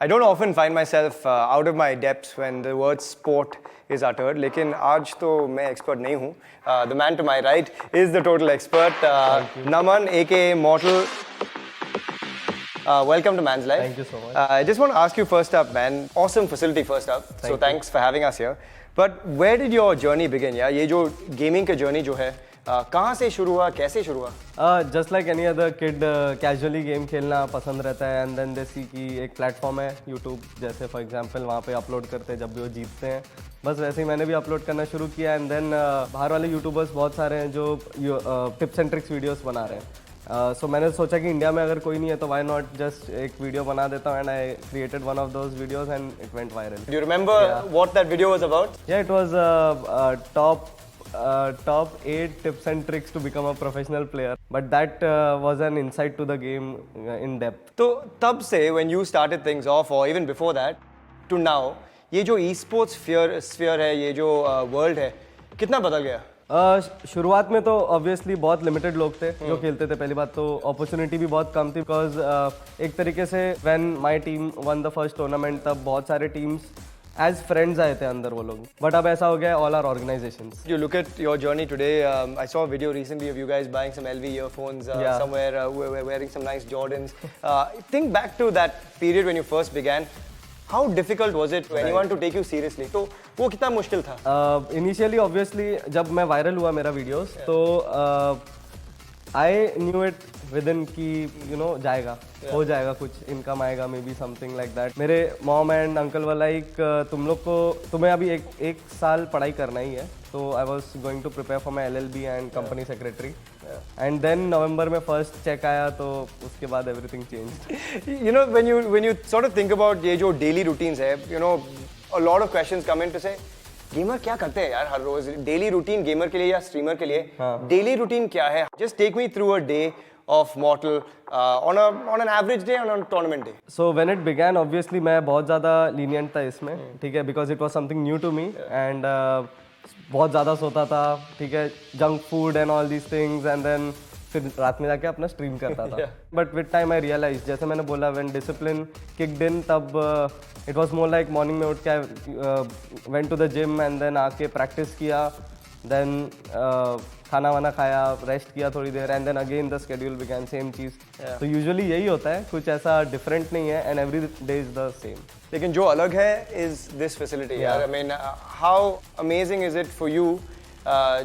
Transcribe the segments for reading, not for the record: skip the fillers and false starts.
I don't often find myself out of my depths when the word sport is uttered. लेकिन आज तो मैं expert नहीं हूँ. The man to my right is the total expert, Naman, aka Mortal. Welcome to Man's Life. Thank you so much. I just want to ask you first up, man. Awesome facility first up. So thanks for having us here. But where did your journey begin? Yeah, ये जो gaming का journey जो है, कहाँ से शुरू हुआ, कैसे शुरू हुआ? Just like any other kid casually game खेलना पसंद रहता है एंड देन दे सी कि एक प्लेटफॉर्म है यूट्यूब जैसे फॉर एग्जांपल वहाँ पे अपलोड करते हैं जब भी वो जीतते हैं बस वैसे ही मैंने भी अपलोड करना शुरू किया एंड देन बाहर वाले यूट्यूबर्स बहुत सारे हैं जो टिप्स एंड ट्रिक्स वीडियोस बना रहे हैं सो मैंने सोचा कि इंडिया में अगर कोई नहीं है तो व्हाई नॉट जस्ट एक वीडियो बना देता हूँ and I created one of those videos and it went viral Do you remember what that video was about? या it was top 8 tips and tricks to become a professional player but that was an insight to the game in depth तो तब से when you started things off or even before that to now ये जो e-sports sphere है ये जो world है कितना बदल गया? शुरुआत में तो ऑब्वियसली बहुत लिमिटेड लोग थे जो खेलते थे पहली बात तो अपॉर्चुनिटी भी बहुत कम थी बिकॉज एक तरीके से when my team one the first tournament तब बहुत सारे टीम्स एज फ्रेंड्स आए थे अंदर वो लोग बट अब ऐसा हो गया all are organisations You look at your journey today. I saw a video recently of you guys buying some LV earphones somewhere, wearing some nice Jordans. Think back to that period when you first began. How difficult was it for anyone to take you seriously? तो वो कितना मुश्किल था? Initially obviously जब मैं viral हुआ मेरा videos तो I knew it with in कि यू नो जाएगा हो जाएगा कुछ इनकम आएगा may be something like that मेरे मॉम एंड अंकल वाला एक तुम्हें अभी एक साल पढ़ाई करना ही है तो I was going to prepare for my LLB and company secretary and then नवंबर में फर्स्ट चेक आया तो उसके बाद everything change You know when you sort of think about ये जो daily routines है, you know a lot of questions come in to say gamer क्या करते हैं यार हर रोज डेली रूटीन गेमर के लिए या स्ट्रीमर के लिए डेली रूटीन क्या है just take me through a day of Mortal on an average day on tournament day so when it began obviously मैं बहुत ज़्यादा लीनियंट था इसमें ठीक है because it was something new to me and बहुत ज़्यादा सोता था ठीक है junk food and all these things and then फिर रात में जाके अपना स्ट्रीम करता था but with time I realise जैसे मैंने बोला व्हेन डिसिप्लिन किक्ड इन तब it was more like morning में उठ के went to the gym and then आके प्रैक्टिस किया देन खाना वाना खाया रेस्ट किया थोड़ी देर and then again the schedule began same चीज़ तो यूजुअली यही होता है कुछ ऐसा डिफरेंट नहीं है and every day is the same लेकिन जो अलग है इज दिस फैसिलिटी यार I mean how amazing is it for you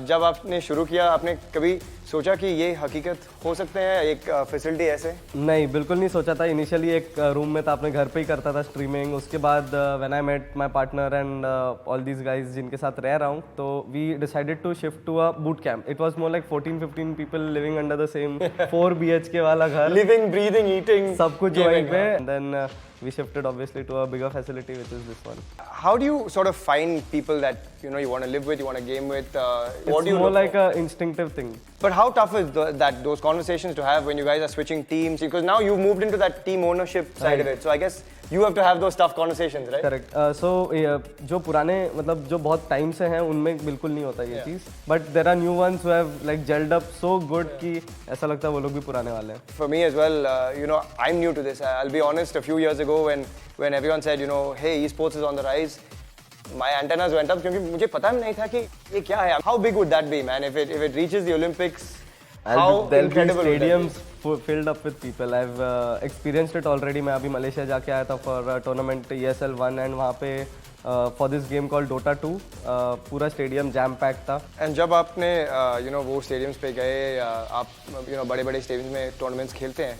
जब आपने शुरू किया आपने कभी सोचा कि ये हकीकत हो सकते हैं एक फैसिलिटी ऐसे नहीं बिल्कुल नहीं सोचा था इनिशियली एक रूम में था अपने घर पे ही करता था स्ट्रीमिंग उसके बाद when I met my partner and all these guys जिनके साथ रह रहा हूँ तो we decided to shift to a boot camp it was more like 14-15 people living under the same 4 BHK वाला घर लिविंग ब्रीदिंग ईटिंग सब कुछ वहीं पे and then we shifted obviously to a bigger facility which is this one. How do you sort of find people that you know you want to live with, you want to game with? What do you more like a instinctive thing. But how tough is those conversations to have when you guys are switching teams? Because now you've moved into that team ownership side of it. So I guess you have to have those tough conversations, right? Correct. So जो पुराने मतलब जो बहुत time से हैं उनमें बिल्कुल नहीं होता ये चीज़. But there are new ones who have like gelled up so good कि ऐसा लगता है वो लोग भी पुराने वाले हैं. For me as well, you know, I'm new to this. I'll be honest. A few years ago, when everyone said, you know, hey, esports is on the rise, my antennas went up क्योंकि मुझे पता नहीं था कि ये क्या है. How big would that be, man? If it reaches the Olympics, how incredible would that be? Filled up with people. I've experienced it already. मैं अभी मलेशिया जाके आया था for tournament ESL 1 and वहाँ पे for this game called Dota 2 पूरा stadium jam pack था. And जब आपने you know वो स्टेडियम्स पे गए आप you know बड़े स्टेडियम्स में टूर्नामेंट्स खेलते हैं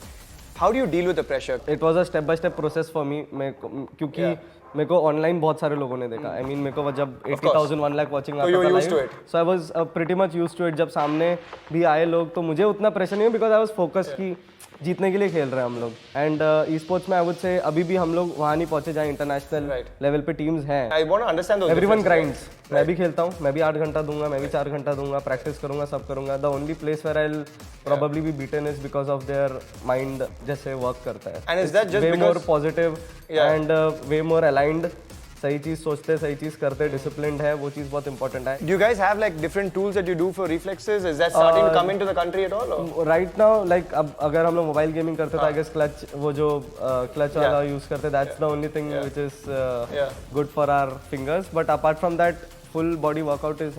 how do you deal with the pressure? It was a step by step process for me क्योंकि मेरे को ऑनलाइन बहुत सारे लोगों ने देखा. I mean मेरे को जब 80,000 1 लाख वॉचिंग आता था live so I was pretty much used to it. जब सामने भी आए लोग तो मुझे उतना प्रेशर नहीं बिकॉज आई वाज फोकस कि जीतने के लिए खेल रहे हैं हम लोग एंड ई स्पोर्ट्स में आई वुड से अभी भी हम लोग वहाँ नहीं पहुंचे जहाँ इंटरनेशनल लेवल पे टीम्स हैं. I want to understand those everyone grinds. मैं भी खेलता हूँ मैं भी 8 घंटा दूंगा मैं भी 4 घंटा दूंगा प्रैक्टिस करूंगा सब करूंगा. The only place where I will probably be beaten is because of their mind जैसे वर्क करता है. And is that just way because more positive and way more aligned सही चीज़ सोचते, सही चीज़ करते, डिसिप्लिन्ड है, वो चीज़ बहुत इंपॉर्टेंट है। Do you guys have like different tools that you do for reflexes? Is that starting to come into the country at all? Or? Right now like अब अगर हम लोग मोबाइल गेमिंग करते तो आई गेस क्लच, वो जो clutch वाला use करते, that's the only thing which is good for our fingers, but apart from that full body workout is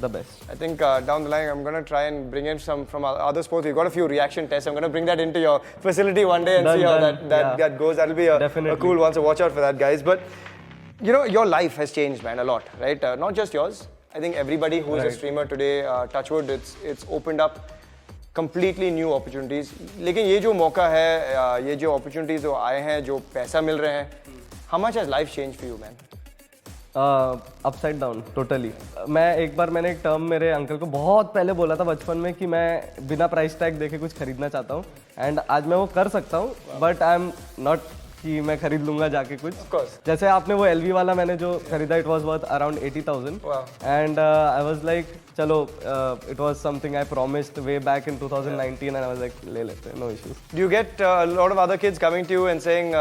the best. I think down the line I'm going to try and bring in some from other sports. We've got a few reaction tests. I'm going to bring that into your facility one day and see how that goes. That'll be a cool one, so watch out for that, guys. But you know, your life has changed, man, a lot, right? Not just yours. I think everybody who is a streamer today, touchwood, it's opened up completely new opportunities. लेकिन ये जो मौका है, ये जो opportunities जो आए हैं, जो पैसा मिल रहे हैं, how much has life changed for you, man? Upside down totally. मैंने एक टर्म मेरे अंकल को बहुत पहले बोला था बचपन में कि मैं बिना प्राइस टैग देखे कुछ खरीदना चाहता हूँ, एंड आज मैं वो कर सकता हूँ, बट आई एम नॉट कि मैं खरीद लूंगा जाके कुछ। जैसे आपने वो LV वाला मैंने जो खरीदा, it was worth around 80,000 and I was like चलो, it was something I promised way back in 2019 and I was like ले लेते हैं, no issues. Do you get lot of other kids coming to you and saying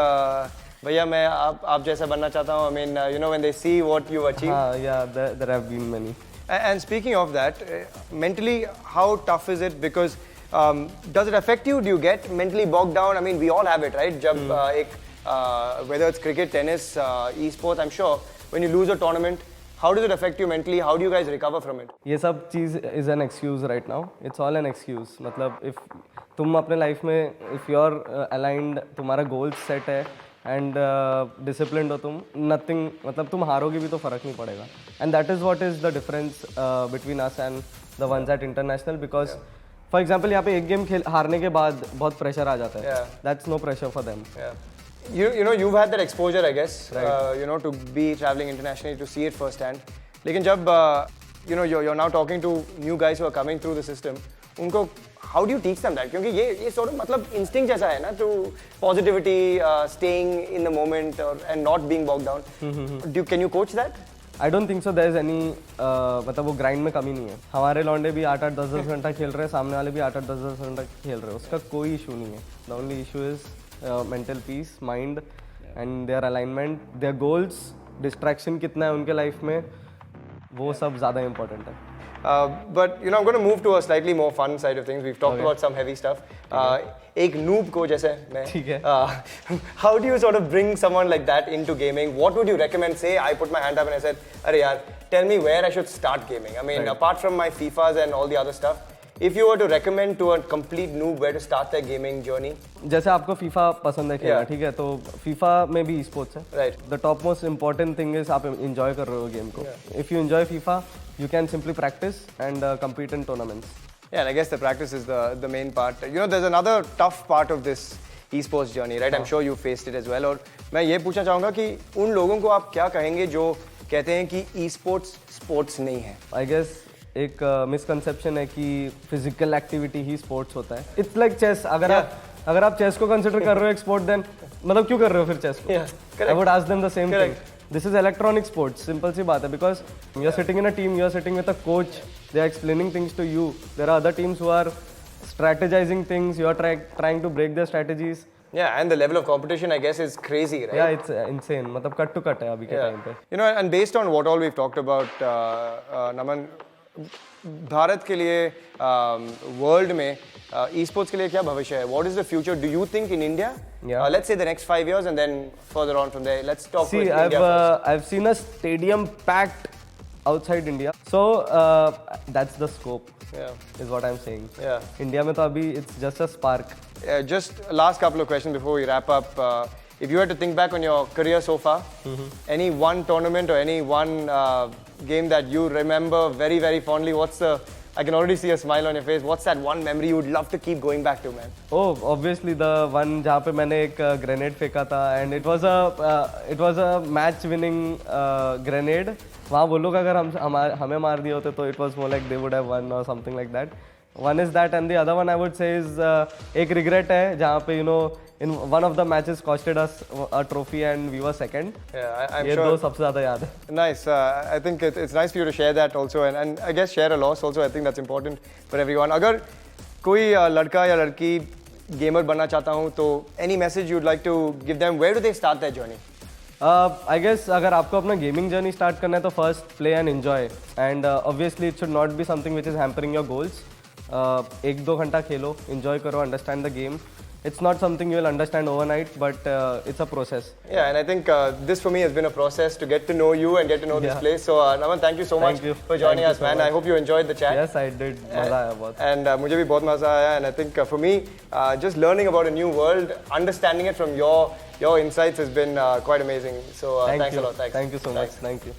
भैया मैं आप जैसा बनना चाहता हूँ? I mean, you know, when they see what you achieve. Yeah, there have been many. And speaking of that, mentally, how tough is it? Because does it affect you? Do you get mentally bogged down? I mean, we all have it, right? जब whether it's cricket, tennis, esports, I'm sure when you lose a tournament, how does it affect you mentally? How do you guys recover from it? ये सब चीज़ is an excuse right now. It's all an excuse. मतलब if तुम अपने life में if you're aligned, तुम्हारा goal set है and disciplined हो तुम, नथिंग, मतलब तुम हारोगे भी तो फ़र्क नहीं पड़ेगा। And that is what is the difference between us and the ones at international, because for example यहाँ पे एक गेम हारने के बाद बहुत प्रेशर आ जाता है, that's no pressure for them. You know, you've had that exposure, I guess, right. You know, to be traveling internationally, to see it firsthand. लेकिन जब you know, you're now talking to new guys who are coming through the system, उनको how do you teach them that? क्योंकि ये sort of मतलब instinct जैसा है ना, to positivity, staying in the moment and not being bogged down. Can you coach that? I don't think so. There is any मतलब वो grind में कमी नहीं है। हमारे लौंडे भी 8-8, 10-10 घंटा खेल रहे हैं, सामने वाले भी 8-8, 10-10 घंटा खेल रहे हैं, उसका कोई इशू नहीं है। The only issue is mental peace, mind and their alignment, their goals, distraction कितना है उनके लाइफ में, वो सब ज़्यादा इम्पोर्टेंट है। But you know, I'm going to move to a slightly more fun side of things. We've talked about some heavy stuff. एक noob को जैसे मैं, how do you sort of bring someone like that into gaming? What would you recommend? Say I put my hand up and I said, "अरे यार, tell me where I should start gaming." I mean, apart from my FIFAs and all the other stuff, if you were to recommend to a complete noob where to start their gaming journey. जैसे आपको FIFA पसंद है खेलना, ठीक है, तो FIFA में भी e-sports है। Right. The top most important thing is आप enjoy कर रहे हो गेम को। If you enjoy FIFA, you can simply practice and compete in tournaments. Yeah, and I guess the practice is the main part. You know, there's another tough part of this esports journey, right? I'm sure you faced it as well. और मैं ये पूछना चाहूँगा कि उन लोगों को आप क्या कहेंगे जो कहते हैं कि esports स्पोर्ट्स नहीं है? I guess एक मिसकंसेप्शन है कि फिजिकल एक्टिविटी ही स्पोर्ट्स होता है। It's like chess. अगर आप चेस को कंसिडर कर रहे हो एक स्पोर्ट, देन मतलब क्यों कर रहे हो फिर चेस को? I would ask them the same thing. This is electronic sports, simple सी बात है, because you are sitting in a team, you are sitting with a coach, they are explaining things to you, there are other teams who are strategizing things, you are trying to break their strategies. Yeah, and the level of competition, I guess, is crazy, right? Yeah, it's insane. मतलब cut to cut है अभी के time पे। You know, and based on what all we've talked about, Naman, Bharat के लिए world में esports के लिए क्या भविष्य है? What is the future? Do you think in India? Yeah. Let's say the next 5 years, and then further on from there, let's talk. See, with India first. I've seen a stadium packed outside India, so that's the scope. Yeah. Is what I'm saying. Yeah. India में तो अभी it's just a spark. Just last couple of questions before we wrap up. If you had to think back on your career so far, any one tournament or any one game that you remember very, very fondly, I can already see a smile on your face. What's that one memory you would love to keep going back to, man? Oh, obviously the one जहाँ पे मैंने एक grenade फेंका था, and it was a match-winning grenade. वहाँ वो लोग अगर हमें मार दिए होते तो it was more like they would have won or something like that. One is that, and the other one I would say is एक regret है जहाँ पे in one of the matches costed us a trophy and we were second. Yeah, I'm ये sure. दो सबसे ज़्यादा याद है. Nice. I think it's nice for you to share that also, and I guess share a loss also. I think that's important for everyone. अगर कोई लड़का या लड़की gamer बनना चाहता हूँ तो any message you'd like to give them? Where do they start their journey? I guess अगर आपको अपना गेमिंग जर्नी स्टार्ट करना है तो first play and enjoy and obviously it should not be something which is hampering your goals. 1-2 घंटा खेलो, enjoy करो, understand the game. It's not something you will understand overnight, but it's a process. Yeah, and I think this for me has been a process to get to know you and get to know this place. So Naman, thank you so much for joining us, man. I hope you enjoyed the chat. Yes, I did. मजा आया बहुत. And मुझे भी बहुत मजा आया. And I think for me, just learning about a new world, understanding it from your insights has been quite amazing. So thanks a lot. Thanks. Thank you so much. Thank you.